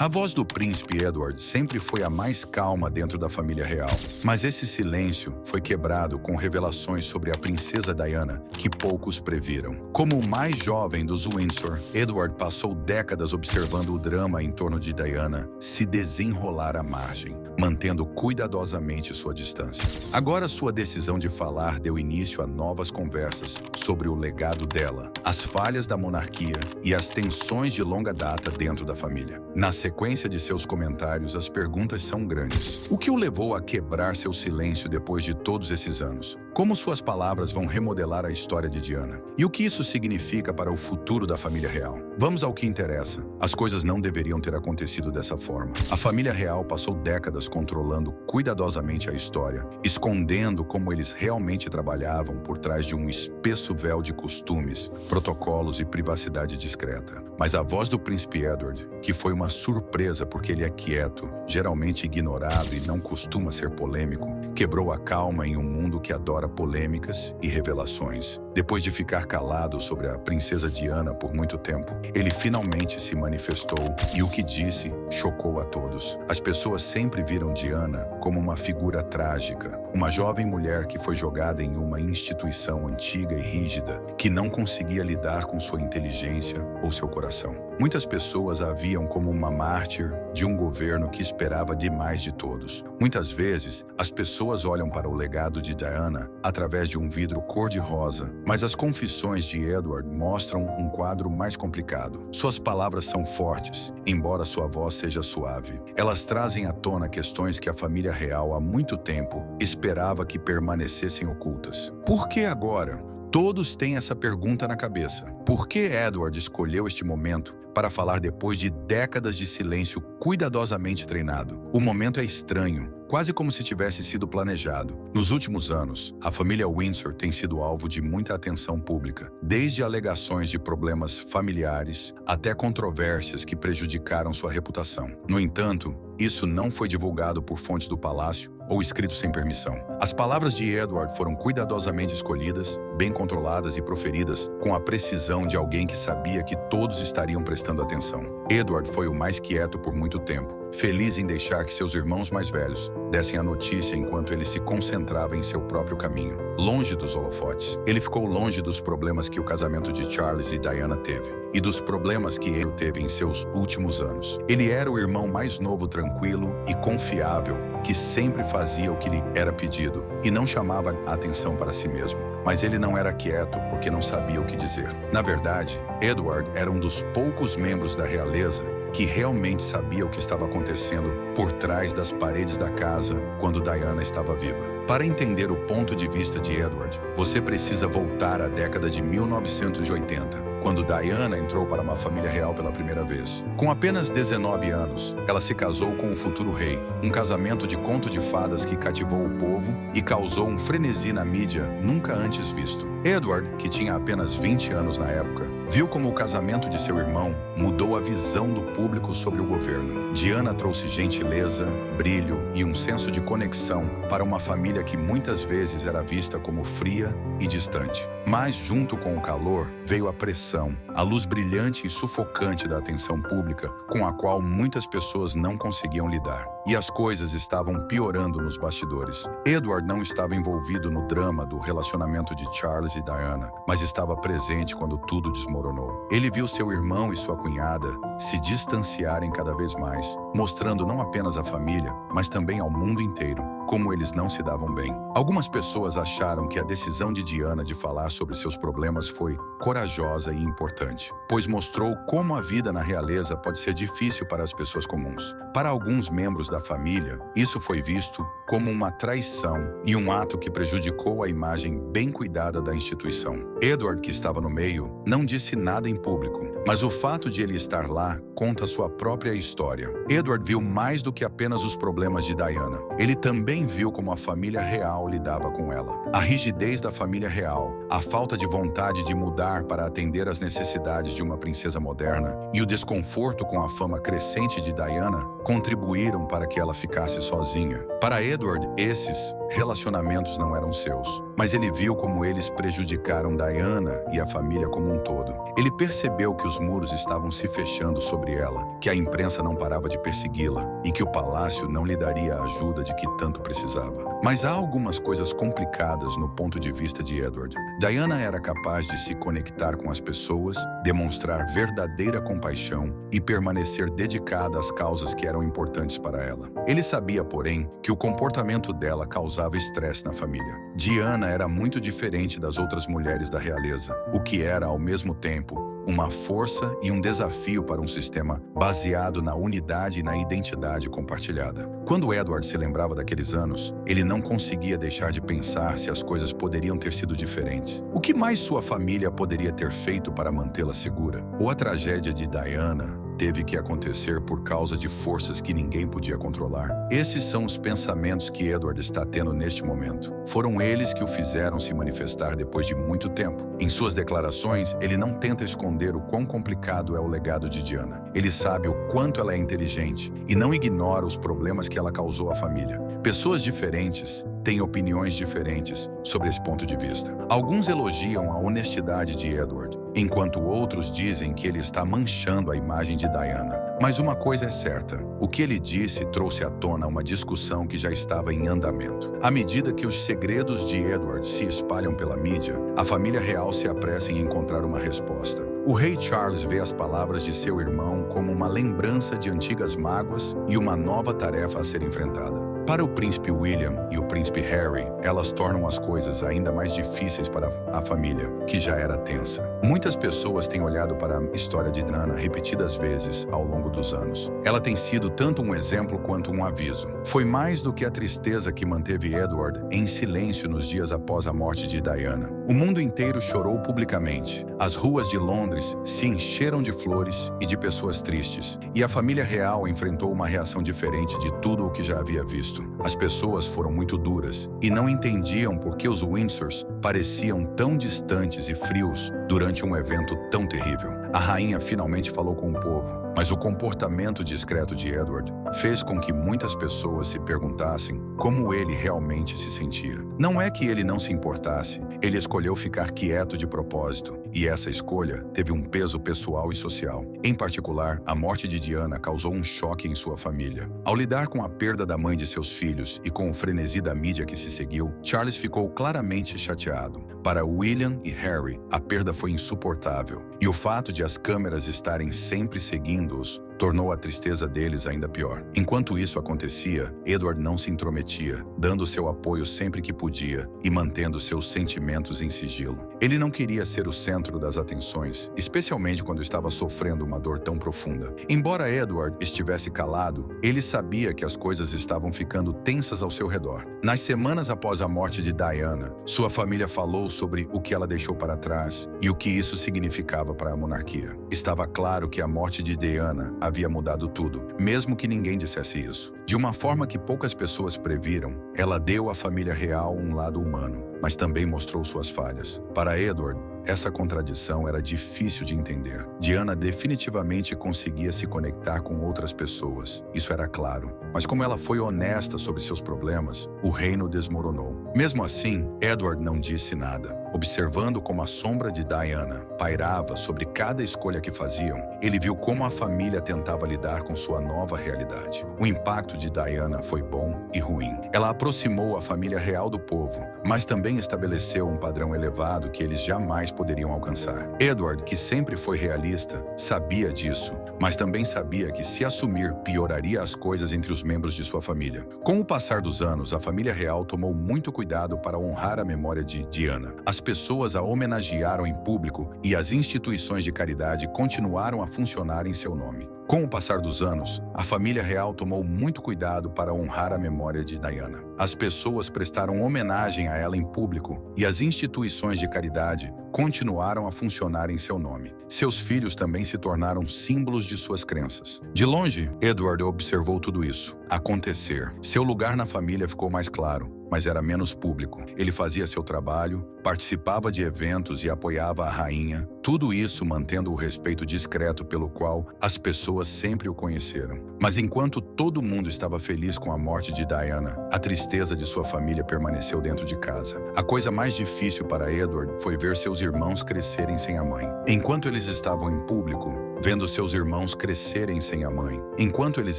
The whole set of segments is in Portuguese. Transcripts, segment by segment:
A voz do príncipe Edward sempre foi a mais calma dentro da família real, mas esse silêncio foi quebrado com revelações sobre a princesa Diana que poucos previram. Como o mais jovem dos Windsor, Edward passou décadas observando o drama em torno de Diana se desenrolar à margem, mantendo cuidadosamente sua distância. Agora sua decisão de falar deu início a novas conversas sobre o legado dela, as falhas da monarquia e as tensões de longa data dentro da família. Na sequência de seus comentários, as perguntas são grandes. O que o levou a quebrar seu silêncio depois de todos esses anos? Como suas palavras vão remodelar a história de Diana? E o que isso significa para o futuro da família real? Vamos ao que interessa. As coisas não deveriam ter acontecido dessa forma. A família real passou décadas controlando cuidadosamente a história, escondendo como eles realmente trabalhavam por trás de um espesso véu de costumes, protocolos e privacidade discreta. Mas a voz do príncipe Edward, que foi uma surpresa porque ele é quieto, geralmente ignorado e não costuma ser polêmico, quebrou a calma em um mundo que adora polêmicas e revelações. Depois de ficar calado sobre a princesa Diana por muito tempo, ele finalmente se manifestou e o que disse chocou a todos. As pessoas sempre viram Diana como uma figura trágica, uma jovem mulher que foi jogada em uma instituição antiga e rígida, que não conseguia lidar com sua inteligência ou seu coração. Muitas pessoas a viam como uma mártir de um governo que esperava demais de todos. Muitas vezes, as pessoas olham para o legado de Diana através de um vidro cor-de-rosa, mas as confissões de Edward mostram um quadro mais complicado. Suas palavras são fortes, embora sua voz seja suave. Elas trazem à tona questões que a família real há muito tempo esperava que permanecessem ocultas. Por que agora? Todos têm essa pergunta na cabeça. Por que Edward escolheu este momento para falar depois de décadas de silêncio cuidadosamente treinado? O momento é estranho, quase como se tivesse sido planejado. Nos últimos anos, a família Windsor tem sido alvo de muita atenção pública, desde alegações de problemas familiares até controvérsias que prejudicaram sua reputação. No entanto, isso não foi divulgado por fontes do palácio ou escrito sem permissão. As palavras de Edward foram cuidadosamente escolhidas, bem controladas e proferidas com a precisão de alguém que sabia que todos estariam prestando atenção. Edward foi o mais quieto por muito tempo, feliz em deixar que seus irmãos mais velhos dessem a notícia enquanto ele se concentrava em seu próprio caminho, longe dos holofotes. Ele ficou longe dos problemas que o casamento de Charles e Diana teve, e dos problemas que ele teve em seus últimos anos. Ele era o irmão mais novo, tranquilo e confiável, que sempre fazia o que lhe era pedido e não chamava a atenção para si mesmo. Mas ele não era quieto porque não sabia o que dizer. Na verdade, Edward era um dos poucos membros da realeza que realmente sabia o que estava acontecendo por trás das paredes da casa quando Diana estava viva. Para entender o ponto de vista de Edward, você precisa voltar à década de 1980, quando Diana entrou para uma família real pela primeira vez. Com apenas 19 anos, ela se casou com o futuro rei, um casamento de conto de fadas que cativou o povo e causou um frenesi na mídia nunca antes visto. Edward, que tinha apenas 20 anos na época, viu como o casamento de seu irmão mudou a visão do público sobre o governo. Diana trouxe gentileza, brilho e um senso de conexão para uma família que muitas vezes era vista como fria e distante. Mas, junto com o calor, veio a pressão, a luz brilhante e sufocante da atenção pública, com a qual muitas pessoas não conseguiam lidar. E as coisas estavam piorando nos bastidores. Edward não estava envolvido no drama do relacionamento de Charles e Diana, mas estava presente quando tudo desmoronou. Ele viu seu irmão e sua cunhada se distanciarem cada vez mais, mostrando não apenas à família, mas também ao mundo inteiro como eles não se davam bem. Algumas pessoas acharam que a decisão de Diana de falar sobre seus problemas foi corajosa e importante, pois mostrou como a vida na realeza pode ser difícil para as pessoas comuns. Para alguns membros da família, isso foi visto como uma traição e um ato que prejudicou a imagem bem cuidada da instituição. Edward, que estava no meio, não disse nada em público, mas o fato de ele estar lá conta sua própria história. Edward viu mais do que apenas os problemas de Diana. Ele também viu como a família real lidava com ela. A rigidez da família real, a falta de vontade de mudar para atender às necessidades de uma princesa moderna e o desconforto com a fama crescente de Diana contribuíram para que ela ficasse sozinha. Para Edward, esses relacionamentos não eram seus, mas ele viu como eles prejudicaram Diana e a família como um todo. Ele percebeu que os muros estavam se fechando sobre ela, que a imprensa não parava de persegui-la e que o palácio não lhe daria a ajuda de que tanto precisava. Mas há algumas coisas complicadas no ponto de vista de Edward. Diana era capaz de se conectar com as pessoas, demonstrar verdadeira compaixão e permanecer dedicada às causas que eram importantes para ela. Ele sabia, porém, que o comportamento dela causava estresse na família. Diana era muito diferente das outras mulheres da realeza, o que era, ao mesmo tempo, uma força e um desafio para um sistema baseado na unidade e na identidade compartilhada. Quando Edward se lembrava daqueles anos, ele não conseguia deixar de pensar se as coisas poderiam ter sido diferentes. O que mais sua família poderia ter feito para mantê-la segura? Ou a tragédia de Diana teve que acontecer por causa de forças que ninguém podia controlar? Esses são os pensamentos que Edward está tendo neste momento. Foram eles que o fizeram se manifestar depois de muito tempo. Em suas declarações, ele não tenta esconder o quão complicado é o legado de Diana. Ele sabe o quanto ela é inteligente e não ignora os problemas que ela causou à família. Pessoas diferentes têm opiniões diferentes sobre esse ponto de vista. Alguns elogiam a honestidade de Edward, enquanto outros dizem que ele está manchando a imagem de Diana. Mas uma coisa é certa, o que ele disse trouxe à tona uma discussão que já estava em andamento. À medida que os segredos de Edward se espalham pela mídia, a família real se apressa em encontrar uma resposta. O rei Charles vê as palavras de seu irmão como uma lembrança de antigas mágoas e uma nova tarefa a ser enfrentada. Para o príncipe William e o príncipe Harry, elas tornam as coisas ainda mais difíceis para a família, que já era tensa. Muitas pessoas têm olhado para a história de Diana repetidas vezes ao longo dos anos. Ela tem sido tanto um exemplo quanto um aviso. Foi mais do que a tristeza que manteve Edward em silêncio nos dias após a morte de Diana. O mundo inteiro chorou publicamente. As ruas de Londres se encheram de flores e de pessoas tristes, e a família real enfrentou uma reação diferente de tudo o que já havia visto. As pessoas foram muito duras e não entendiam por que os Windsors pareciam tão distantes e frios durante um evento tão terrível. A rainha finalmente falou com o povo, mas o comportamento discreto de Edward fez com que muitas pessoas se perguntassem como ele realmente se sentia. Não é que ele não se importasse, ele escolheu ficar quieto de propósito, e essa escolha teve um peso pessoal e social. Em particular, a morte de Diana causou um choque em sua família. Ao lidar com a perda da mãe de seus filhos e com o frenesi da mídia que se seguiu, Charles ficou claramente chateado. Para William e Harry, a perda foi insuportável, e o fato de as câmeras estarem sempre seguindo-os tornou a tristeza deles ainda pior. Enquanto isso acontecia, Edward não se intrometia, dando seu apoio sempre que podia e mantendo seus sentimentos em sigilo. Ele não queria ser o centro das atenções, especialmente quando estava sofrendo uma dor tão profunda. Embora Edward estivesse calado, ele sabia que as coisas estavam ficando tensas ao seu redor. Nas semanas após a morte de Diana, sua família falou sobre o que ela deixou para trás e o que isso significava para a monarquia. Estava claro que a morte de Diana havia mudado tudo, mesmo que ninguém dissesse isso. De uma forma que poucas pessoas previram, ela deu à família real um lado humano, mas também mostrou suas falhas. Para Edward, essa contradição era difícil de entender. Diana definitivamente conseguia se conectar com outras pessoas, isso era claro. Mas como ela foi honesta sobre seus problemas, o reino desmoronou. Mesmo assim, Edward não disse nada. Observando como a sombra de Diana pairava sobre cada escolha que faziam, ele viu como a família tentava lidar com sua nova realidade. O impacto de Diana foi bom e ruim. Ela aproximou a família real do povo, mas também estabeleceu um padrão elevado que eles jamais poderiam alcançar. Edward, que sempre foi realista, sabia disso, mas também sabia que se assumir pioraria as coisas entre os membros de sua família. Com o passar dos anos, a família real tomou muito cuidado para honrar a memória de Diana. As pessoas a homenagearam em público e as instituições de caridade continuaram a funcionar em seu nome. Com o passar dos anos, a família real tomou muito cuidado para honrar a memória de Diana. As pessoas prestaram homenagem a ela em público e as instituições de caridade continuaram a funcionar em seu nome. Seus filhos também se tornaram símbolos de suas crenças. De longe, Edward observou tudo isso acontecer. Seu lugar na família ficou mais claro, mas era menos público. Ele fazia seu trabalho, participava de eventos e apoiava a rainha, Tudo isso mantendo o respeito discreto pelo qual as pessoas sempre o conheceram. Mas enquanto todo mundo estava feliz com a morte de Diana, a tristeza de sua família permaneceu dentro de casa. A coisa mais difícil para Edward foi ver seus irmãos crescerem sem a mãe. Enquanto eles estavam em público, vendo seus irmãos crescerem sem a mãe. Enquanto eles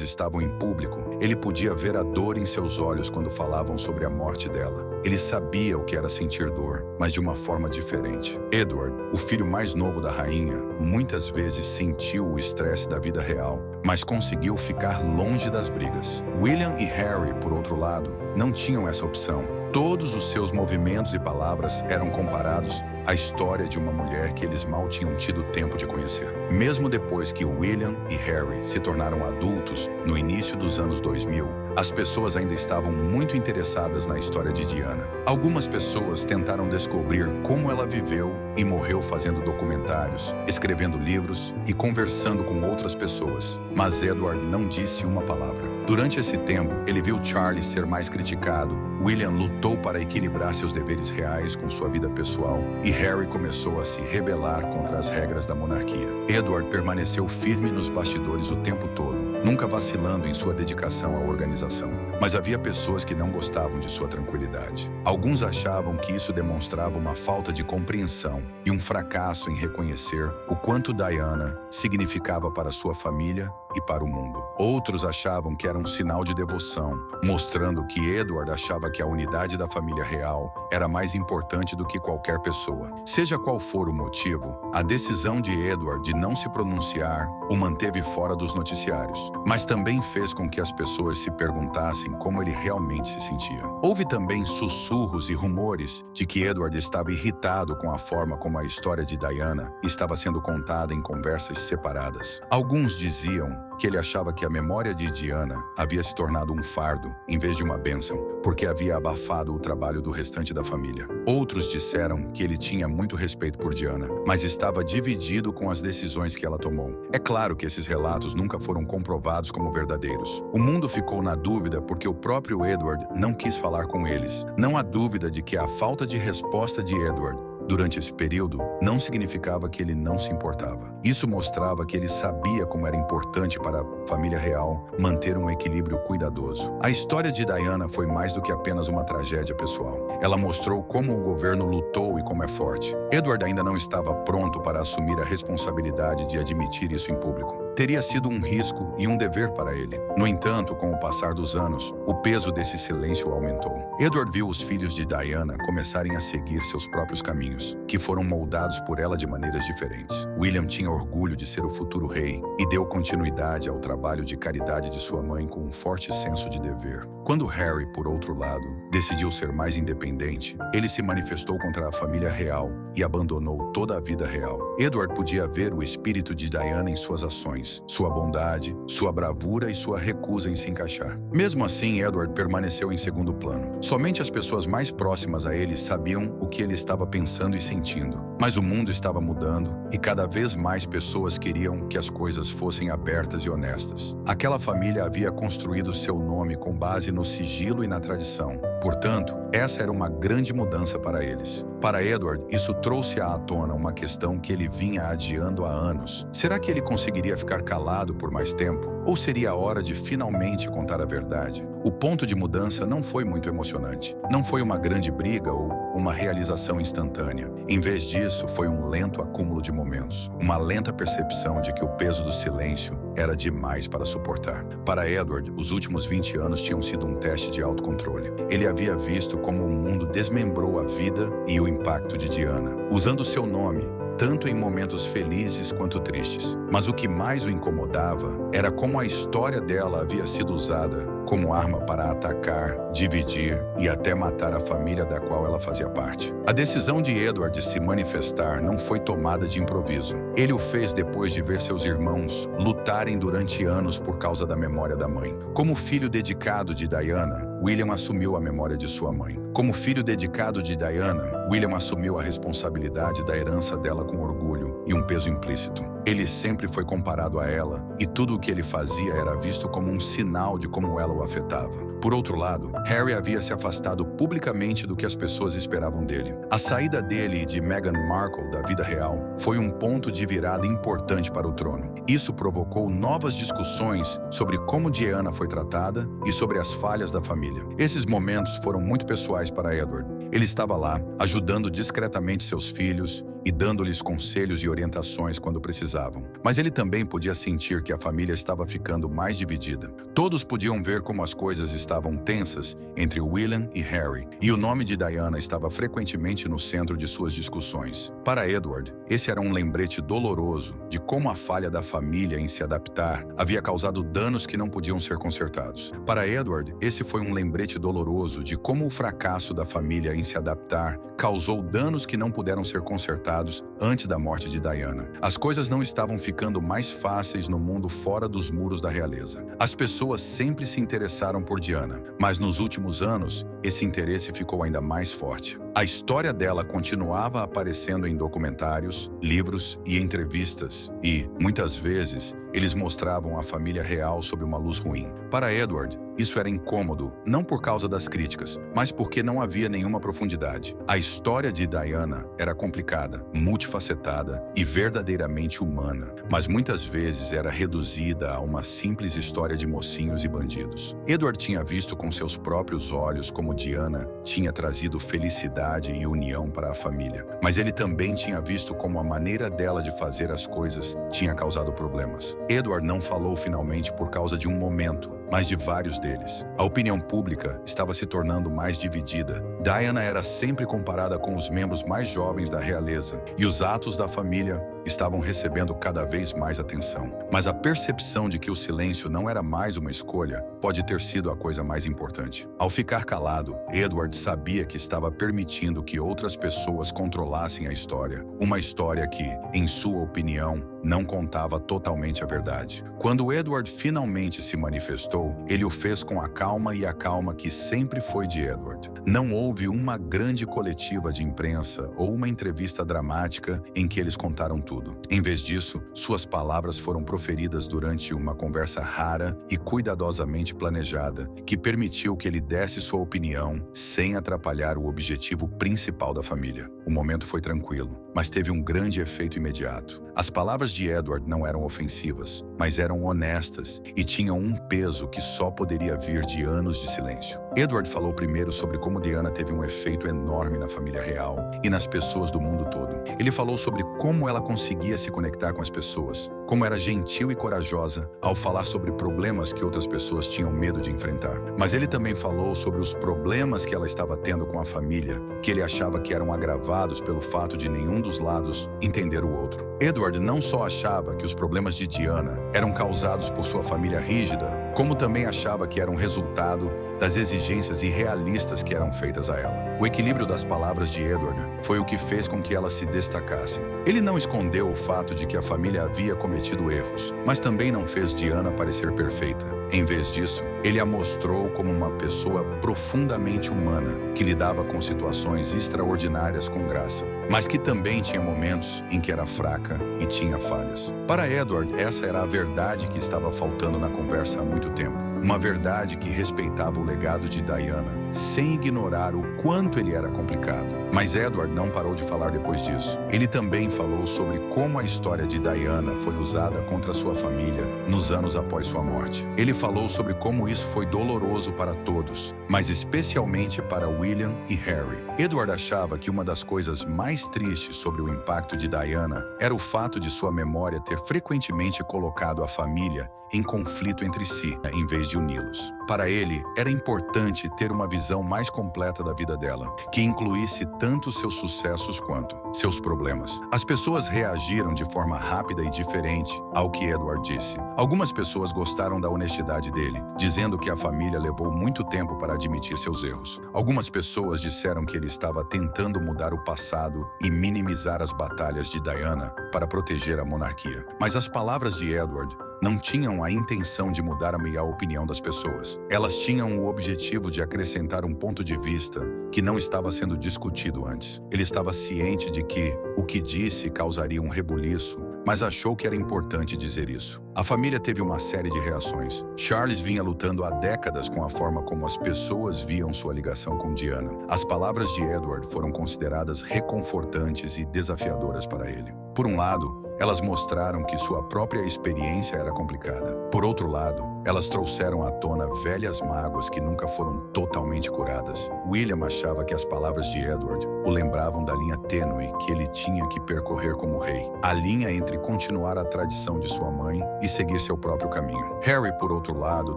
estavam em público, ele podia ver a dor em seus olhos quando falavam sobre a morte dela. Ele sabia o que era sentir dor, mas de uma forma diferente. Edward, o filho mais novo da rainha, muitas vezes sentiu o estresse da vida real, mas conseguiu ficar longe das brigas. William e Harry, por outro lado, não tinham essa opção. Todos os seus movimentos e palavras eram comparados à história de uma mulher que eles mal tinham tido tempo de conhecer. Mesmo depois que William e Harry se tornaram adultos, no início dos anos 2000, as pessoas ainda estavam muito interessadas na história de Diana. Algumas pessoas tentaram descobrir como ela viveu e morreu fazendo documentários, escrevendo livros e conversando com outras pessoas. Mas Edward não disse uma palavra. Durante esse tempo, ele viu Charles ser mais criticado, William lutou para equilibrar seus deveres reais com sua vida pessoal e Harry começou a se rebelar contra as regras da monarquia. Edward permaneceu firme nos bastidores o tempo todo, nunca vacilando em sua dedicação à organização. Mas havia pessoas que não gostavam de sua tranquilidade. Alguns achavam que isso demonstrava uma falta de compreensão e um fracasso em reconhecer o quanto Diana significava para sua família e para o mundo. Outros achavam que era um sinal de devoção, mostrando que Edward achava que a unidade da família real era mais importante do que qualquer pessoa. Seja qual for o motivo, a decisão de Edward de não se pronunciar o manteve fora dos noticiários, mas também fez com que as pessoas se perguntassem como ele realmente se sentia. Houve também sussurros e rumores de que Edward estava irritado com a forma como a história de Diana estava sendo contada em conversas separadas. Alguns diziam que ele achava que a memória de Diana havia se tornado um fardo em vez de uma bênção, porque havia abafado o trabalho do restante da família. Outros disseram que ele tinha muito respeito por Diana, mas estava dividido com as decisões que ela tomou. É claro que esses relatos nunca foram comprovados como verdadeiros. O mundo ficou na dúvida porque o próprio Edward não quis falar com eles. Não há dúvida de que a falta de resposta de Edward durante esse período não significava que ele não se importava. Isso mostrava que ele sabia como era importante para a família real manter um equilíbrio cuidadoso. A história de Diana foi mais do que apenas uma tragédia pessoal. Ela mostrou como o governo lutou e como é forte. Edward ainda não estava pronto para assumir a responsabilidade de admitir isso em público. Teria sido um risco e um dever para ele. No entanto, com o passar dos anos, o peso desse silêncio aumentou. Edward viu os filhos de Diana começarem a seguir seus próprios caminhos, que foram moldados por ela de maneiras diferentes. William tinha orgulho de ser o futuro rei e deu continuidade ao trabalho de caridade de sua mãe com um forte senso de dever. Quando Harry, por outro lado, decidiu ser mais independente, ele se manifestou contra a família real e abandonou toda a vida real. Edward podia ver o espírito de Diana em suas ações, sua bondade, sua bravura e sua recusa em se encaixar. Mesmo assim, Edward permaneceu em segundo plano. Somente as pessoas mais próximas a ele sabiam o que ele estava pensando e sentindo. Mas o mundo estava mudando e cada vez mais pessoas queriam que as coisas fossem abertas e honestas. Aquela família havia construído seu nome com base no sigilo e na tradição. Portanto, essa era uma grande mudança para eles. Para Edward, isso trouxe à tona uma questão que ele vinha adiando há anos. Será que ele conseguiria ficar calado por mais tempo? Ou seria a hora de finalmente contar a verdade? O ponto de mudança não foi muito emocionante. Não foi uma grande briga ou uma realização instantânea. Em vez disso, foi um lento acúmulo de momentos. Uma lenta percepção de que o peso do silêncio era demais para suportar. Para Edward, os últimos 20 anos tinham sido um teste de autocontrole. Ele havia visto como o mundo desmembrou a vida e o impacto de Diana, usando seu nome, tanto em momentos felizes quanto tristes. Mas o que mais o incomodava era como a história dela havia sido usada como arma para atacar, dividir e até matar a família da qual ela fazia parte. A decisão de Edward de se manifestar não foi tomada de improviso. Ele o fez depois de ver seus irmãos lutarem durante anos por causa da memória da mãe. Como filho dedicado de Diana, William assumiu a memória de sua mãe. Como filho dedicado de Diana, William assumiu a responsabilidade da herança dela com orgulho e um peso implícito. Ele sempre foi comparado a ela e tudo o que ele fazia era visto como um sinal de como ela o afetava. Por outro lado, Harry havia se afastado publicamente do que as pessoas esperavam dele. A saída dele e de Meghan Markle da vida real foi um ponto de virada importante para o trono. Isso provocou novas discussões sobre como Diana foi tratada e sobre as falhas da família. Esses momentos foram muito pessoais para Edward. Ele estava lá, ajudando discretamente seus filhos e dando-lhes conselhos e orientações quando precisavam. Mas ele também podia sentir que a família estava ficando mais dividida. Todos podiam ver como as coisas estavam tensas entre William e Harry, e o nome de Diana estava frequentemente no centro de suas discussões. Para Edward, esse era um lembrete doloroso de como a falha da família em se adaptar havia causado danos que não podiam ser consertados. Para Edward, esse foi um lembrete doloroso de como o fracasso da família em se adaptar causou danos que não puderam ser consertados antes da morte de Diana. As coisas não estavam ficando mais fáceis no mundo fora dos muros da realeza. As pessoas sempre se interessaram por Diana, mas nos últimos anos, esse interesse ficou ainda mais forte. A história dela continuava aparecendo em documentários, livros e entrevistas, e, muitas vezes, eles mostravam a família real sob uma luz ruim. Para Edward, isso era incômodo, não por causa das críticas, mas porque não havia nenhuma profundidade. A história de Diana era complicada, multifacetada e verdadeiramente humana, mas muitas vezes era reduzida a uma simples história de mocinhos e bandidos. Edward tinha visto com seus próprios olhos como Diana tinha trazido felicidade e união para a família, mas ele também tinha visto como a maneira dela de fazer as coisas tinha causado problemas. Edward não falou finalmente por causa de um momento, mas de vários deles. A opinião pública estava se tornando mais dividida. Diana era sempre comparada com os membros mais jovens da realeza, e os atos da família estavam recebendo cada vez mais atenção. Mas a percepção de que o silêncio não era mais uma escolha pode ter sido a coisa mais importante. Ao ficar calado, Edward sabia que estava permitindo que outras pessoas controlassem a história. Uma história que, em sua opinião, não contava totalmente a verdade. Quando Edward finalmente se manifestou, ele o fez com a calma que sempre foi de Edward. Não houve uma grande coletiva de imprensa ou uma entrevista dramática em que eles contaram tudo. Em vez disso, suas palavras foram proferidas durante uma conversa rara e cuidadosamente planejada, que permitiu que ele desse sua opinião sem atrapalhar o objetivo principal da família. O momento foi tranquilo, mas teve um grande efeito imediato. As palavras de Edward não eram ofensivas, mas eram honestas e tinham um peso que só poderia vir de anos de silêncio. Edward falou primeiro sobre como Diana teve um efeito enorme na família real e nas pessoas do mundo todo. Ele falou sobre como ela conseguia se conectar com as pessoas, como era gentil e corajosa ao falar sobre problemas que outras pessoas tinham medo de enfrentar. Mas ele também falou sobre os problemas que ela estava tendo com a família, que ele achava que eram agravados pelo fato de nenhum dos lados entender o outro. Edward não só achava que os problemas de Diana eram causados por sua família rígida, como também achava que eram resultado das exigências irrealistas que eram feitas a ela. O equilíbrio das palavras de Edward foi o que fez com que elas se destacassem. Ele não escondeu o fato de que a família havia cometido erros, mas também não fez Diana parecer perfeita. Em vez disso, ele a mostrou como uma pessoa profundamente humana, que lidava com situações extraordinárias com graça, mas que também tinha momentos em que era fraca e tinha falhas. Para Edward, essa era a verdade que estava faltando na conversa há muito tempo. Uma verdade que respeitava o legado de Diana, sem ignorar o quanto ele era complicado. Mas Edward não parou de falar depois disso. Ele também falou sobre como a história de Diana foi usada contra sua família nos anos após sua morte. Ele falou sobre como isso foi doloroso para todos, mas especialmente para William e Harry. Edward achava que uma das coisas mais tristes sobre o impacto de Diana era o fato de sua memória ter frequentemente colocado a família em conflito entre si, em vez de uni-los. Para ele, era importante ter uma visão mais completa da vida dela, que incluísse tanto seus sucessos quanto seus problemas. As pessoas reagiram de forma rápida e diferente ao que Edward disse. Algumas pessoas gostaram da honestidade dele, dizendo que a família levou muito tempo para admitir seus erros. Algumas pessoas disseram que ele estava tentando mudar o passado e minimizar as batalhas de Diana para proteger a monarquia. Mas as palavras de Edward não tinham a intenção de mudar a opinião das pessoas. Elas tinham o objetivo de acrescentar um ponto de vista que não estava sendo discutido antes. Ele estava ciente de que o que disse causaria um rebuliço, mas achou que era importante dizer isso. A família teve uma série de reações. Charles vinha lutando há décadas com a forma como as pessoas viam sua ligação com Diana. As palavras de Edward foram consideradas reconfortantes e desafiadoras para ele. Por um lado, elas mostraram que sua própria experiência era complicada. Por outro lado, elas trouxeram à tona velhas mágoas que nunca foram totalmente curadas. William achava que as palavras de Edward o lembravam da linha tênue que ele tinha que percorrer como rei. A linha entre continuar a tradição de sua mãe e seguir seu próprio caminho. Harry, por outro lado,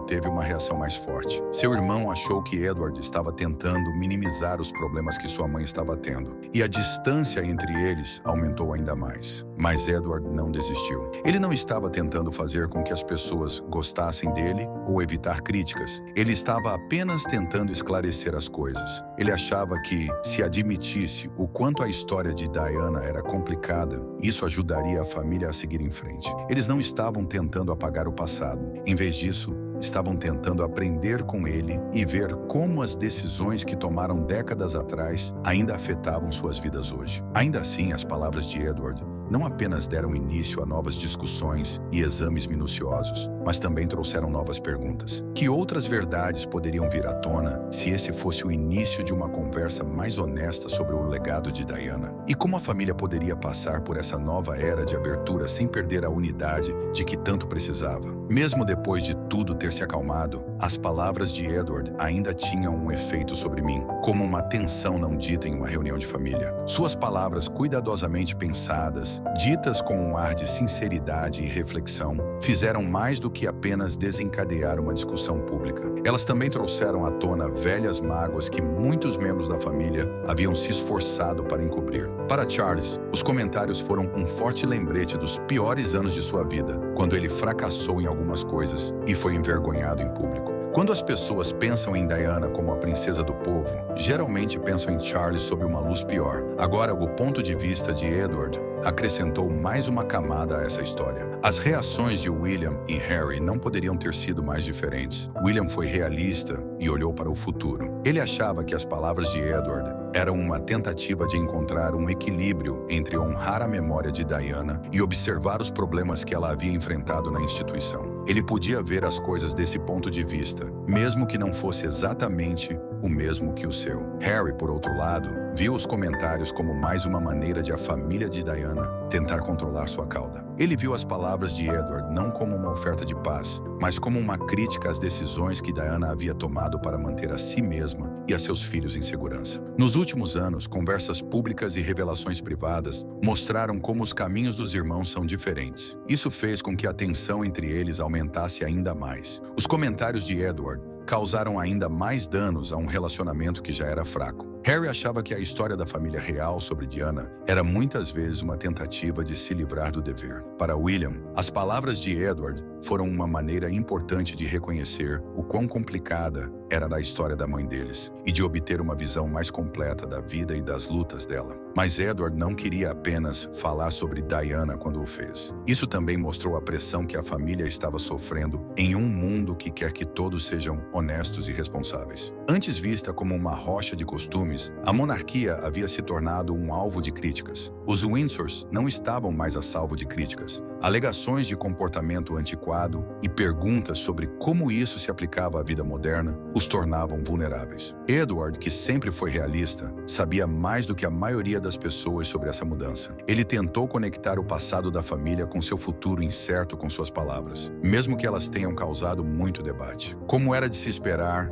teve uma reação mais forte. Seu irmão achou que Edward estava tentando minimizar os problemas que sua mãe estava tendo, e a distância entre eles aumentou ainda mais. Mas Edward não desistiu. Ele não estava tentando fazer com que as pessoas gostassem dele ou evitar críticas. Ele estava apenas tentando esclarecer as coisas. Ele achava que, se admitisse o quanto a história de Diana era complicada, isso ajudaria a família a seguir em frente. Eles não estavam tentando apagar o passado. Em vez disso, estavam tentando aprender com ele e ver como as decisões que tomaram décadas atrás ainda afetavam suas vidas hoje. Ainda assim, as palavras de Edward não apenas deram início a novas discussões e exames minuciosos, mas também trouxeram novas perguntas. Que outras verdades poderiam vir à tona se esse fosse o início de uma conversa mais honesta sobre o legado de Diana? E como a família poderia passar por essa nova era de abertura sem perder a unidade de que tanto precisava? Mesmo depois de tudo ter se acalmado, as palavras de Edward ainda tinham um efeito sobre mim, como uma tensão não dita em uma reunião de família. Suas palavras cuidadosamente pensadas, ditas com um ar de sinceridade e reflexão, fizeram mais do que apenas desencadear uma discussão pública. Elas também trouxeram à tona velhas mágoas que muitos membros da família haviam se esforçado para encobrir. Para Charles, os comentários foram um forte lembrete dos piores anos de sua vida, quando ele fracassou em algumas coisas e foi envergonhado em público. Quando as pessoas pensam em Diana como a princesa do povo, geralmente pensam em Charles sob uma luz pior. Agora, o ponto de vista de Edward acrescentou mais uma camada a essa história. As reações de William e Harry não poderiam ter sido mais diferentes. William foi realista e olhou para o futuro. Ele achava que as palavras de Edward eram uma tentativa de encontrar um equilíbrio entre honrar a memória de Diana e observar os problemas que ela havia enfrentado na instituição. Ele podia ver as coisas desse ponto de vista, mesmo que não fosse exatamente o mesmo que o seu. Harry, por outro lado, viu os comentários como mais uma maneira de a família de Diana tentar controlar sua cauda. Ele viu as palavras de Edward não como uma oferta de paz, mas como uma crítica às decisões que Diana havia tomado para manter a si mesma e a seus filhos em segurança. Nos últimos anos, conversas públicas e revelações privadas mostraram como os caminhos dos irmãos são diferentes. Isso fez com que a tensão entre eles aumentasse ainda mais. Os comentários de Edward causaram ainda mais danos a um relacionamento que já era fraco. Harry achava que a história da família real sobre Diana era muitas vezes uma tentativa de se livrar do dever. Para William, as palavras de Edward foram uma maneira importante de reconhecer o quão complicada era a história da mãe deles e de obter uma visão mais completa da vida e das lutas dela. Mas Edward não queria apenas falar sobre Diana quando o fez. Isso também mostrou a pressão que a família estava sofrendo em um mundo que quer que todos sejam honestos e responsáveis. Antes vista como uma rocha de costumes, a monarquia havia se tornado um alvo de críticas. Os Windsors não estavam mais a salvo de críticas. Alegações de comportamento antiquado e perguntas sobre como isso se aplicava à vida moderna os tornavam vulneráveis. Edward, que sempre foi realista, sabia mais do que a maioria das pessoas sobre essa mudança. Ele tentou conectar o passado da família com seu futuro incerto com suas palavras, mesmo que elas tenham causado muito debate. Como era de se esperar,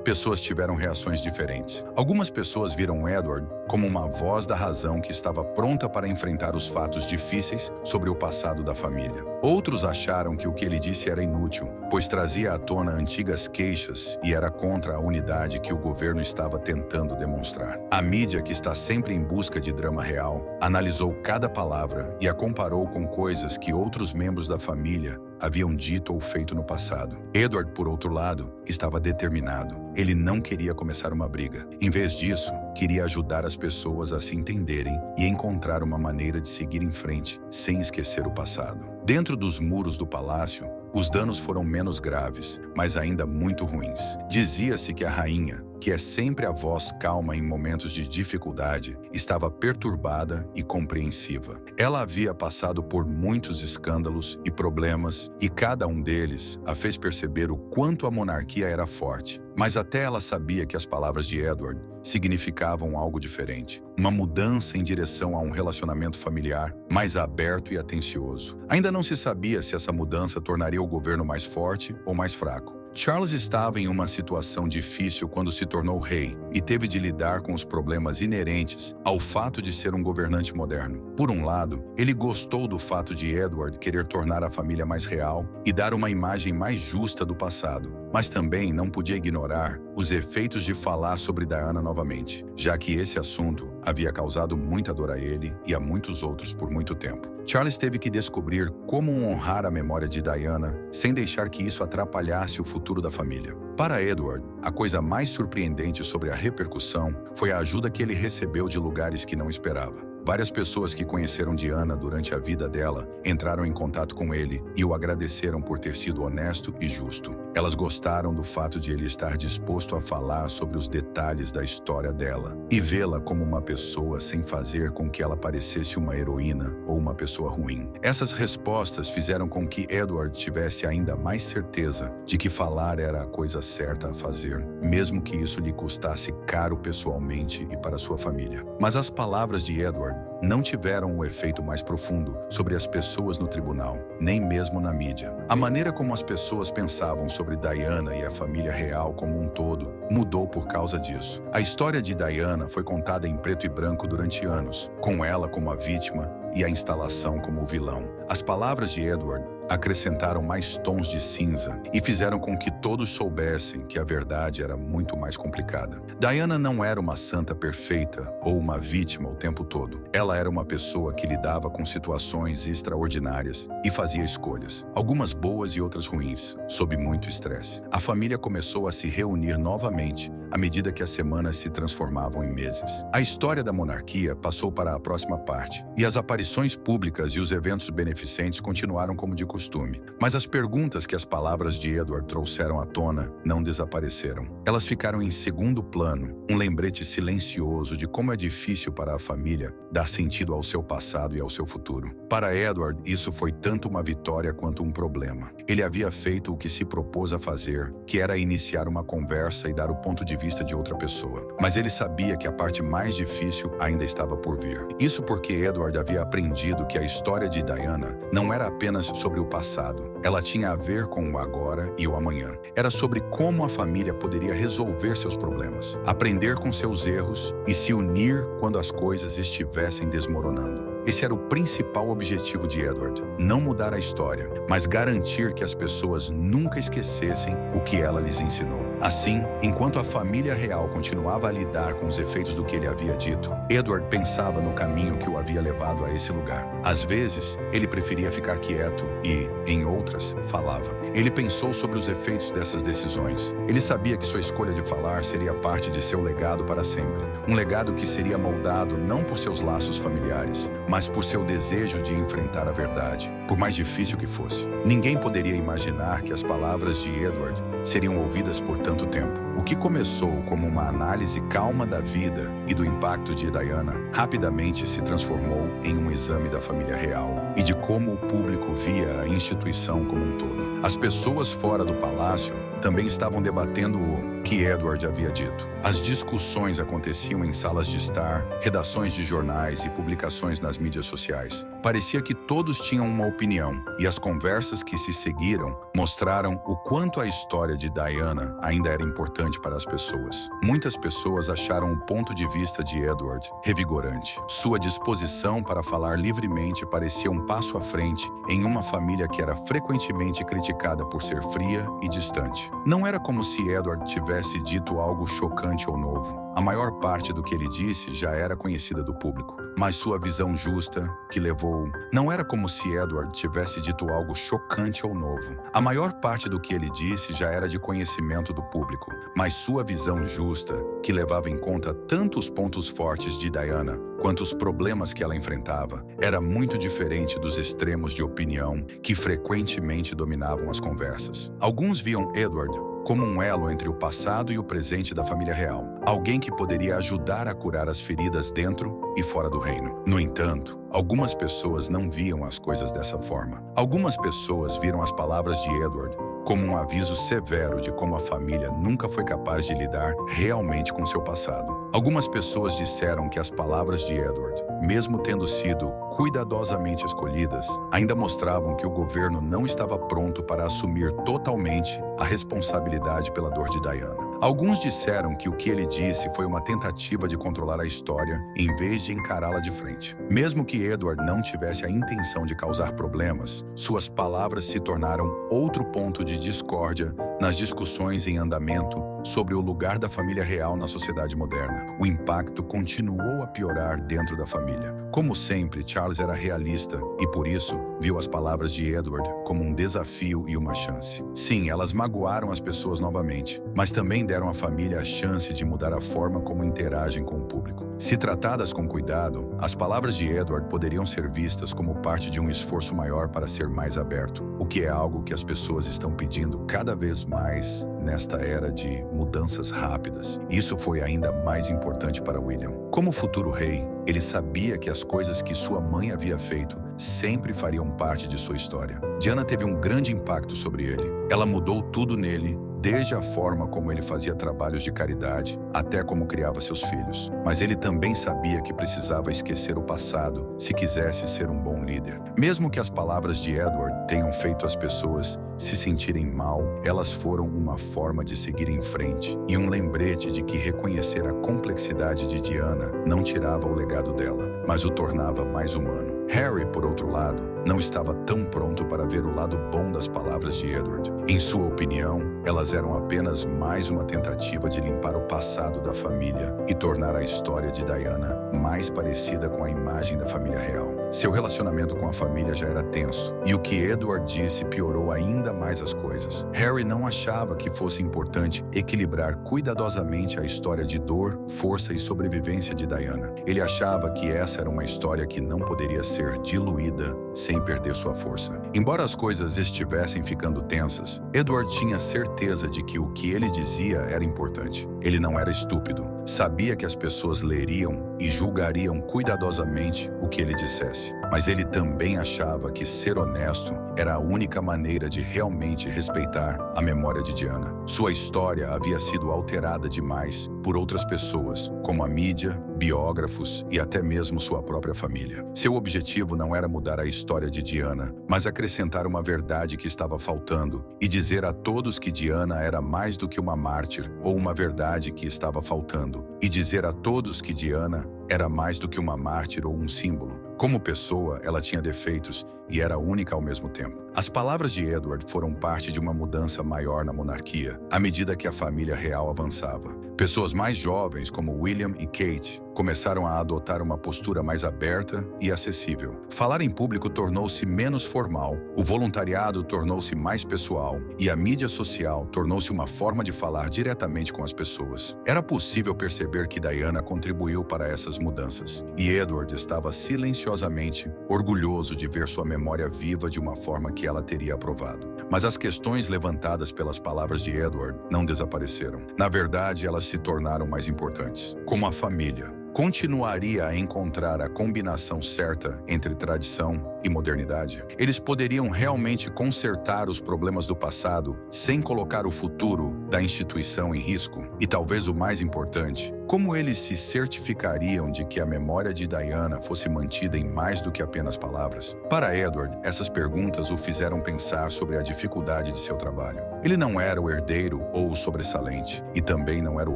pessoas tiveram reações diferentes. Algumas pessoas viram Edward como uma voz da razão que estava pronta para enfrentar os fatos difíceis sobre o passado da família. Outros acharam que o que ele disse era inútil, pois trazia à tona antigas queixas e era contra a unidade que o governo estava tentando demonstrar. A mídia, que está sempre em busca de drama real, analisou cada palavra e a comparou com coisas que outros membros da família haviam dito ou feito no passado. Edward, por outro lado, estava determinado. Ele não queria começar uma briga. Em vez disso, queria ajudar as pessoas a se entenderem e encontrar uma maneira de seguir em frente, sem esquecer o passado. Dentro dos muros do palácio, os danos foram menos graves, mas ainda muito ruins. Dizia-se que a rainha, que é sempre a voz calma em momentos de dificuldade, estava perturbada e compreensiva. Ela havia passado por muitos escândalos e problemas, e cada um deles a fez perceber o quanto a monarquia era forte. Mas até ela sabia que as palavras de Edward significavam algo diferente. Uma mudança em direção a um relacionamento familiar mais aberto e atencioso. Ainda não se sabia se essa mudança tornaria o governo mais forte ou mais fraco. Charles estava em uma situação difícil quando se tornou rei e teve de lidar com os problemas inerentes ao fato de ser um governante moderno. Por um lado, ele gostou do fato de Edward querer tornar a família mais real e dar uma imagem mais justa do passado, mas também não podia ignorar os efeitos de falar sobre Diana novamente, já que esse assunto havia causado muita dor a ele e a muitos outros por muito tempo. Charles teve que descobrir como honrar a memória de Diana sem deixar que isso atrapalhasse o futuro da família. Para Edward, a coisa mais surpreendente sobre a repercussão foi a ajuda que ele recebeu de lugares que não esperava. Várias pessoas que conheceram Diana durante a vida dela entraram em contato com ele e o agradeceram por ter sido honesto e justo. Elas gostaram do fato de ele estar disposto a falar sobre os detalhes da história dela e vê-la como uma pessoa sem fazer com que ela parecesse uma heroína ou uma pessoa ruim. Essas respostas fizeram com que Edward tivesse ainda mais certeza de que falar era a coisa certa a fazer, mesmo que isso lhe custasse caro pessoalmente e para sua família. Mas as palavras de Edward não tiveram o efeito mais profundo sobre as pessoas no tribunal, nem mesmo na mídia. A maneira como as pessoas pensavam sobre Diana e a família real como um todo mudou por causa disso. A história de Diana foi contada em preto e branco durante anos, com ela como a vítima e a instalação como o vilão. As palavras de Edward acrescentaram mais tons de cinza e fizeram com que todos soubessem que a verdade era muito mais complicada. Diana não era uma santa perfeita ou uma vítima o tempo todo. Ela era uma pessoa que lidava com situações extraordinárias e fazia escolhas, algumas boas e outras ruins, sob muito estresse. A família começou a se reunir novamente à medida que as semanas se transformavam em meses. A história da monarquia passou para a próxima parte, e as aparições públicas e os eventos beneficentes continuaram como de costume. Mas as perguntas que as palavras de Edward trouxeram à tona não desapareceram. Elas ficaram em segundo plano, um lembrete silencioso de como é difícil para a família dar sentido ao seu passado e ao seu futuro. Para Edward, isso foi tanto uma vitória quanto um problema. Ele havia feito o que se propôs a fazer, que era iniciar uma conversa e dar o ponto de vista de outra pessoa. Mas ele sabia que a parte mais difícil ainda estava por vir. Isso porque Edward havia aprendido que a história de Diana não era apenas sobre o passado. Ela tinha a ver com o agora e o amanhã. Era sobre como a família poderia resolver seus problemas, aprender com seus erros e se unir quando as coisas estivessem desmoronando. Esse era o principal objetivo de Edward, não mudar a história, mas garantir que as pessoas nunca esquecessem o que ela lhes ensinou. Assim, enquanto a família real continuava a lidar com os efeitos do que ele havia dito, Edward pensava no caminho que o havia levado a esse lugar. Às vezes, ele preferia ficar quieto e, em outras, falava. Ele pensou sobre os efeitos dessas decisões. Ele sabia que sua escolha de falar seria parte de seu legado para sempre. Um legado que seria moldado não por seus laços familiares, mas por seu desejo de enfrentar a verdade, por mais difícil que fosse. Ninguém poderia imaginar que as palavras de Edward seriam ouvidas por tanto tempo. O que começou como uma análise calma da vida e do impacto de Diana, rapidamente se transformou em um exame da família real e de como o público via a instituição como um todo. As pessoas fora do palácio também estavam debatendo o que Edward havia dito. As discussões aconteciam em salas de estar, redações de jornais e publicações nas mídias sociais. Parecia que todos tinham uma opinião, e as conversas que se seguiram mostraram o quanto a história de Diana ainda era importante para as pessoas. Muitas pessoas acharam o ponto de vista de Edward revigorante. Sua disposição para falar livremente parecia um passo à frente em uma família que era frequentemente criticada por ser fria e distante. Não era como se Edward tivesse dito algo chocante ou novo. A maior parte do que ele disse já era conhecida do público, mas sua visão justa, que levou... Não era como se Edward tivesse dito algo chocante ou novo. A maior parte do que ele disse já era de conhecimento do público, mas sua visão justa, que levava em conta tanto os pontos fortes de Diana quanto os problemas que ela enfrentava, era muito diferente dos extremos de opinião que frequentemente dominavam as conversas. Alguns viam Edward como um elo entre o passado e o presente da família real. Alguém que poderia ajudar a curar as feridas dentro e fora do reino. No entanto, algumas pessoas não viam as coisas dessa forma. Algumas pessoas viram as palavras de Edward como um aviso severo de como a família nunca foi capaz de lidar realmente com seu passado. Algumas pessoas disseram que as palavras de Edward, mesmo tendo sido cuidadosamente escolhidas, ainda mostravam que o governo não estava pronto para assumir totalmente a responsabilidade pela dor de Diana. Alguns disseram que o que ele disse foi uma tentativa de controlar a história em vez de encará-la de frente. Mesmo que Edward não tivesse a intenção de causar problemas, suas palavras se tornaram outro ponto de discórdia nas discussões em andamento sobre o lugar da família real na sociedade moderna. O impacto continuou a piorar dentro da família. Como sempre, Charles era realista e, por isso, viu as palavras de Edward como um desafio e uma chance. Sim, elas magoaram as pessoas novamente, mas também deram à família a chance de mudar a forma como interagem com o público. Se tratadas com cuidado, as palavras de Edward poderiam ser vistas como parte de um esforço maior para ser mais aberto, o que é algo que as pessoas estão pedindo cada vez mais nesta era de mudanças rápidas. Isso foi ainda mais importante para William. Como futuro rei, ele sabia que as coisas que sua mãe havia feito sempre fariam parte de sua história. Diana teve um grande impacto sobre ele. Ela mudou tudo nele, desde a forma como ele fazia trabalhos de caridade até como criava seus filhos. Mas ele também sabia que precisava esquecer o passado se quisesse ser um bom líder. Mesmo que as palavras de Edward tenham feito as pessoas se sentirem mal, elas foram uma forma de seguir em frente e um lembrete de que reconhecer a complexidade de Diana não tirava o legado dela, mas o tornava mais humano. Harry, por outro lado, não estava tão pronto para ver o lado bom das palavras de Edward. Em sua opinião, elas eram apenas mais uma tentativa de limpar o passado da família e tornar a história de Diana mais parecida com a imagem da família real. Seu relacionamento com a família já era tenso, e o que Edward disse piorou ainda mais as coisas. Harry não achava que fosse importante equilibrar cuidadosamente a história de dor, força e sobrevivência de Diana. Ele achava que essa era uma história que não poderia ser diluída sem perder sua força. Embora as coisas estivessem ficando tensas, Edward tinha certeza de que o que ele dizia era importante. Ele não era estúpido. Sabia que as pessoas leriam e julgariam cuidadosamente o que ele dissesse. Mas ele também achava que ser honesto era a única maneira de realmente respeitar a memória de Diana. Sua história havia sido alterada demais por outras pessoas, como a mídia, biógrafos e até mesmo sua própria família. Seu objetivo não era mudar a história de Diana, mas acrescentar uma verdade que estava faltando e dizer a todos que Diana era mais do que uma mártir ou uma verdade que estava faltando, e dizer a todos que Diana era mais do que uma mártir ou um símbolo. Como pessoa, ela tinha defeitos e era única ao mesmo tempo. As palavras de Edward foram parte de uma mudança maior na monarquia, à medida que a família real avançava. Pessoas mais jovens, como William e Kate, começaram a adotar uma postura mais aberta e acessível. Falar em público tornou-se menos formal, o voluntariado tornou-se mais pessoal e a mídia social tornou-se uma forma de falar diretamente com as pessoas. Era possível perceber que Diana contribuiu para essas mudanças, e Edward estava silenciosamente orgulhoso de ver sua memória viva de uma forma que ela teria aprovado. Mas as questões levantadas pelas palavras de Edward não desapareceram. Na verdade, elas se tornaram mais importantes. Como a família continuaria a encontrar a combinação certa entre tradição e modernidade? Eles poderiam realmente consertar os problemas do passado sem colocar o futuro da instituição em risco? E talvez o mais importante, como eles se certificariam de que a memória de Diana fosse mantida em mais do que apenas palavras? Para Edward, essas perguntas o fizeram pensar sobre a dificuldade de seu trabalho. Ele não era o herdeiro ou o sobressalente, e também não era o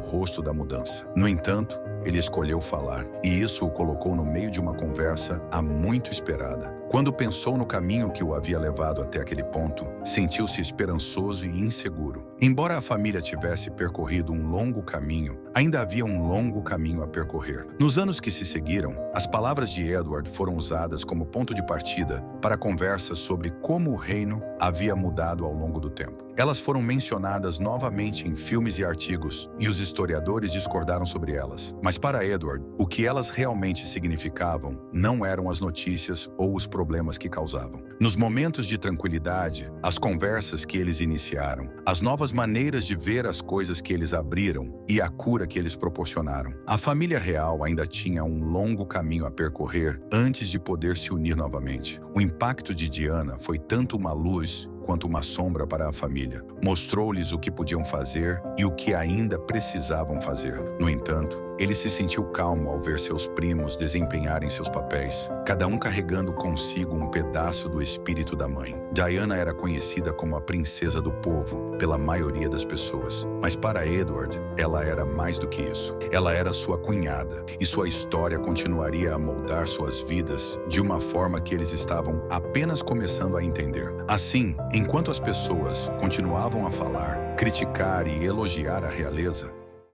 rosto da mudança. No entanto, ele escolheu falar, e isso o colocou no meio de uma conversa há muito esperada. Quando pensou no caminho que o havia levado até aquele ponto, sentiu-se esperançoso e inseguro. Embora a família tivesse percorrido um longo caminho, ainda havia um longo caminho a percorrer. Nos anos que se seguiram, as palavras de Edward foram usadas como ponto de partida para conversas sobre como o reino havia mudado ao longo do tempo. Elas foram mencionadas novamente em filmes e artigos, e os historiadores discordaram sobre elas. Mas para Edward, o que elas realmente significavam não eram as notícias ou os problemas que causavam. Nos momentos de tranquilidade, as conversas que eles iniciaram, as novas maneiras de ver as coisas que eles abriram e a cura que eles proporcionaram. A família real ainda tinha um longo caminho a percorrer antes de poder se unir novamente. O impacto de Diana foi tanto uma luz quanto uma sombra para a família. Mostrou-lhes o que podiam fazer e o que ainda precisavam fazer. No entanto, ele se sentiu calmo ao ver seus primos desempenharem seus papéis, cada um carregando consigo um pedaço do espírito da mãe. Diana era conhecida como a princesa do povo pela maioria das pessoas, mas para Edward, ela era mais do que isso. Ela era sua cunhada, e sua história continuaria a moldar suas vidas de uma forma que eles estavam apenas começando a entender. Assim, enquanto as pessoas continuavam a falar, criticar e elogiar a realeza,